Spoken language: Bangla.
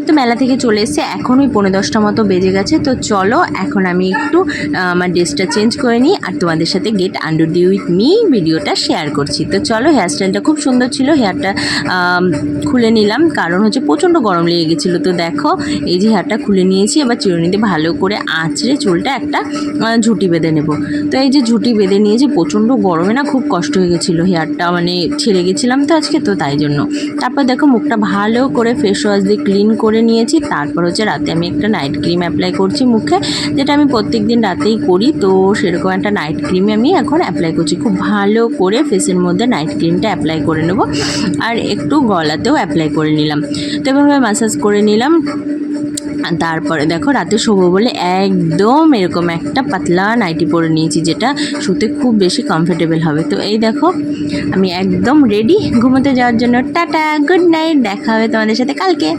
তো মেলা থেকে চলে এসেছে, এখন ওই 9:30 মতো বেজে গেছে। তো চলো এখন আমি একটু আমার ড্রেসটা চেঞ্জ করে নিই আর তোমাদের সাথে get under the with me ভিডিওটা শেয়ার করছি। তো চলো, হেয়ারস্টাইলটা খুব সুন্দর ছিল, হেয়ারটা খুলে নিলাম কারণ হচ্ছে প্রচণ্ড গরম লেগে গেছিলো। তো দেখো এই যে হেয়ারটা খুলে নিয়েছি, এবার চিরুনিতে ভালো করে আঁচড়ে চুলটা একটা ঝুঁটি বেঁধে নেব। তো এই যে ঝুঁটি বেঁধে নিয়েছি, প্রচণ্ড গরমে না খুব কষ্ট হয়ে গেছিলো, হেয়ারটা মানে ছেড়ে গেছিলাম তো আজকে, তো তাই জন্য। তারপর দেখো মুখটা ভালো করে ফেস ওয়াশ দিয়ে ক্লিন করে নিয়েছি। তারপর হচ্ছে রাতে আমি একটা নাইট ক্রিম অ্যাপ্লাই করছি মুখে, যেটা আমি প্রত্যেক দিন রাতেই করি। তো সেরকম একটা নাইট ক্রিম আমি এখন অ্যাপ্লাই করছি, খুব ভালো করে ফেসের মধ্যে নাইট ক্রিমটা অ্যাপ্লাই করে নেব আর একটু গলাতেও অ্যাপ্লাই করে নিলাম। তো এভাবে ম্যাসাজ করে নিলাম। তারপরে দেখো রাতে শোবো বলে একদম এরকম একটা পাতলা নাইটি পরে নিয়েছি, যেটা শুতে খুব বেশি কমফোর্টেবল হবে। তো এই দেখো আমি একদম রেডি ঘুমোতে যাওয়ার জন্য। টাটা, গুড নাইট, দেখা হবে তোমাদের সাথে কালকে।